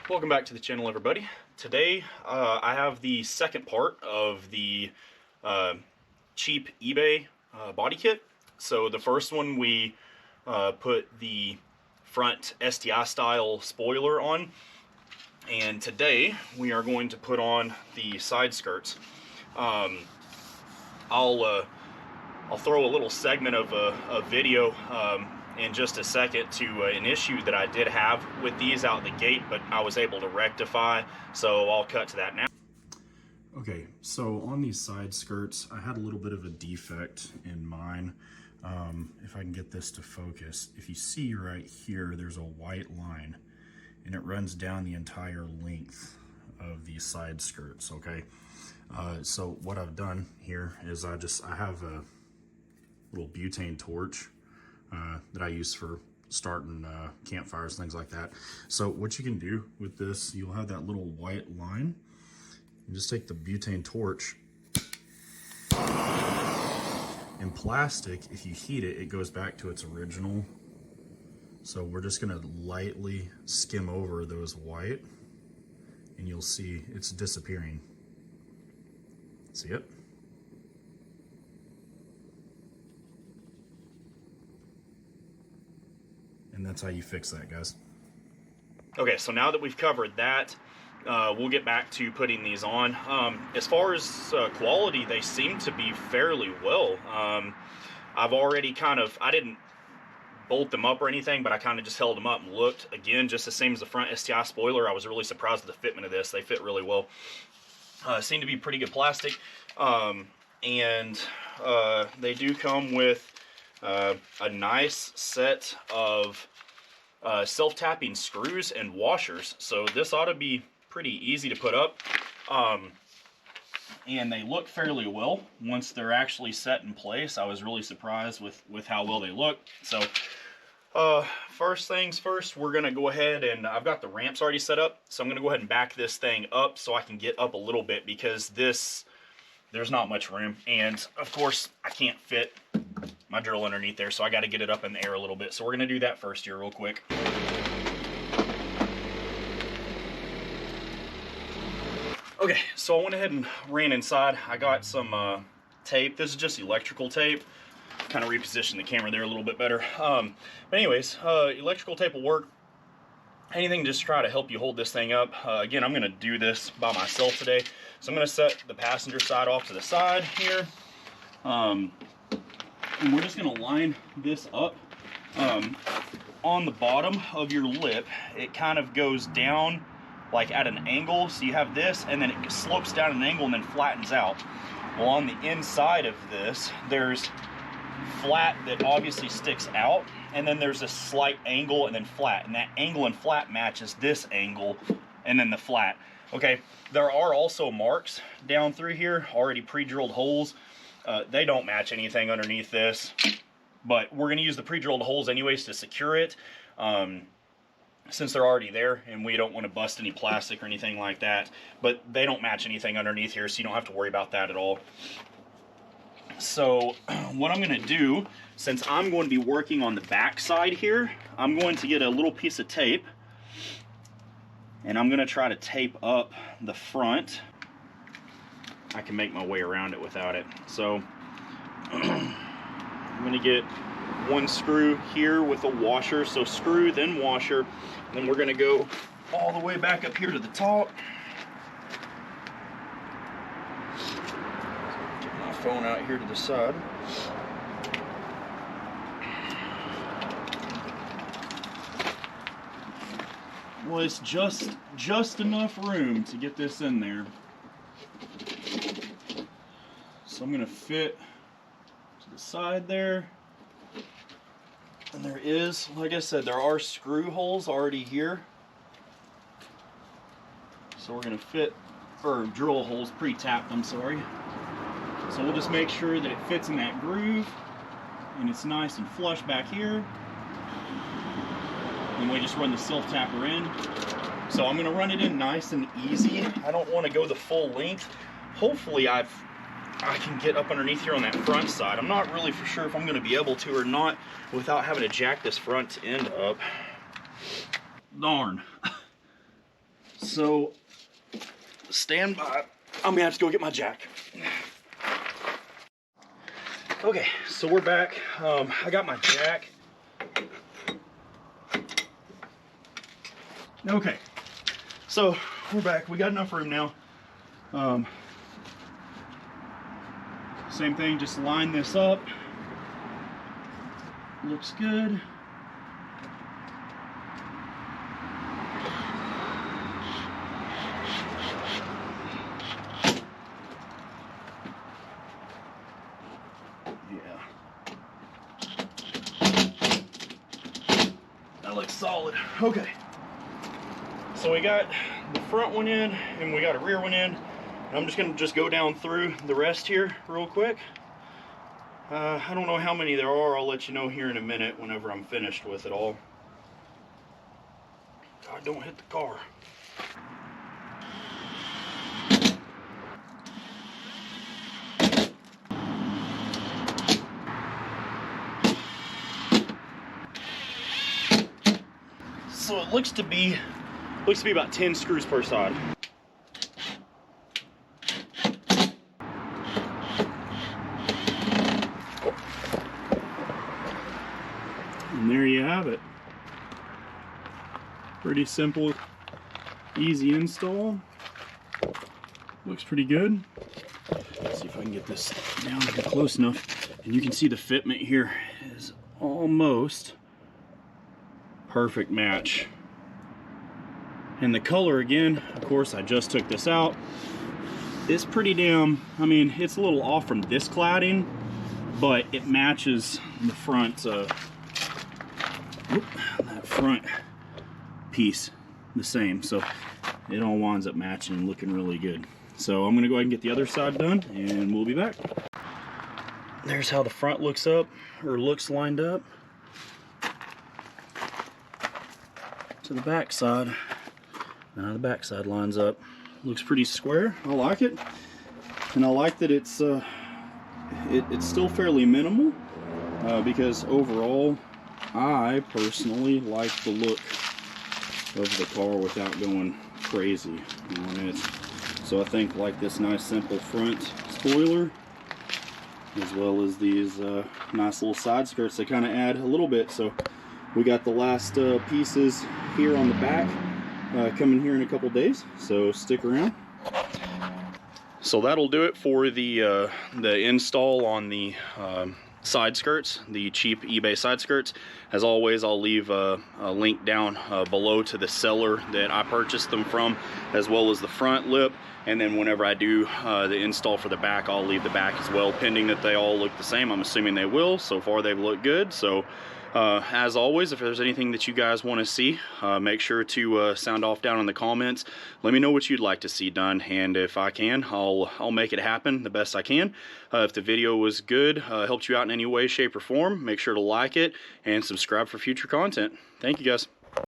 Welcome back to the channel, everybody. Today I have the second part of the cheap eBay body kit. So the first one we put the front STI style spoiler on, and today we are going to put on the side skirts. I'll throw a little segment of a video in just a second to an issue that I did have with these out the gate, but I was able to rectify, so I'll cut to that now. Okay, so on these side skirts, I had a little bit of a defect in mine. If I can get this to focus, if you see right here, there's a white line, and it runs down the entire length of these side skirts, okay? So what I've done here is I have a little butane torch that I use for starting campfires, things like that. So what you can do with this, you'll have that little white line. You just take the butane torch. In plastic, if you heat it, it goes back to its original. So we're just gonna lightly skim over those white, and you'll see it's disappearing. See it? And that's how you fix that, guys. Okay, so now that we've covered that, we'll get back to putting these on. As far as quality, they seem to be fairly well. I've already I didn't bolt them up or anything, but I kind of just held them up and looked. Again, just the same as the front STI spoiler. I was really surprised at the fitment of this. They fit really well. Seem to be pretty good plastic. And they do come with a nice set of self-tapping screws and washers, so this ought to be pretty easy to put up. And they look fairly well once they're actually set in place. I was really surprised with how well they look. So first things first, we're gonna go ahead and I've got the ramps already set up, so I'm gonna go ahead and back this thing up so I can get up a little bit, because there's not much room, and of course I can't fit my drill underneath there, so I got to get it up in the air a little bit. So we're going to do that first here real quick. Okay, so I went ahead and ran inside. I got some tape. This is just electrical tape. Kind of repositioned the camera there a little bit better. But anyways, electrical tape will work. Anything just to try to help you hold this thing up. Again, I'm going to do this by myself today. So I'm going to set the passenger side off to the side here. And we're just going to line this up. On the bottom of your lip, it kind of goes down like at an angle. So you have this, and then it slopes down an angle and then flattens out. Well, on the inside of this, there's flat that obviously sticks out, and then there's a slight angle and then flat, and that angle and flat matches this angle and then the flat. Okay, there are also marks down through here, already pre-drilled holes. They don't match anything underneath this, but we're going to use the pre-drilled holes anyways to secure it, since they're already there, and we don't want to bust any plastic or anything like that. But they don't match anything underneath here, so you don't have to worry about that at all. So what I'm going to do, since I'm going to be working on the back side here, I'm going to get a little piece of tape, and I'm going to try to tape up the front. I can make my way around it without it. So I'm going to get one screw here with a washer. So screw, then washer. And then we're going to go all the way back up here to the top. Get my phone out here to the side. Well, it's just enough room to get this in there. So I'm going to fit to the side there. And there is, like I said, there are screw holes already here. So we're going to fit, or drill holes, pre-tapped, I'm sorry. So we'll just make sure that it fits in that groove and it's nice and flush back here. And we just run the self-tapper in. So I'm going to run it in nice and easy. I don't want to go the full length. Hopefully I can get up underneath here on that front side. I'm not really for sure if I'm going to be able to or not without having to jack this front end up. Darn. So stand by. I'm gonna have to go get my jack. Okay, so we're back. I got my jack. Okay, so we're back. We got enough room now. Same thing, just line this up. Looks good. Yeah. That looks solid. Okay. So we got the front one in and we got a rear one in. I'm just gonna go down through the rest here real quick. I don't know how many there are. I'll let you know here in a minute whenever I'm finished with it all. God, don't hit the car. So it looks to be about 10 screws per side. And there you have it. Pretty simple, easy install. Looks pretty good. Let's see if I can get this down here close enough. And you can see the fitment here is almost perfect match. And the color, again, of course, I just took this out. It's pretty damn, I mean, it's a little off from this cladding, but it matches the front, that front piece the same. So it all winds up matching and looking really good. So I'm gonna go ahead and get the other side done and we'll be back. There's how the front looks lined up to the back side. Now the back side lines up. Looks pretty square. I like it, and I like that it's still fairly minimal because overall, I personally like the look of the car without going crazy on it. So I think like this nice simple front spoiler, as well as these nice little side skirts, they kind of add a little bit. So we got the last pieces here on the back. Coming here in a couple days, so stick around. So that'll do it for the install on the side skirts, the cheap eBay side skirts. As always, I'll leave a link down below to the seller that I purchased them from, as well as the front lip. And then whenever I do the install for the back, I'll leave the back as well, pending that they all look the same. I'm assuming they will. So far they've looked good. So as always, if there's anything that you guys want to see, make sure to sound off down in the comments. Let me know what you'd like to see done, and if I can, I'll make it happen the best I can. If the video was good, helped you out in any way, shape, or form, make sure to like it and subscribe for future content. Thank you guys.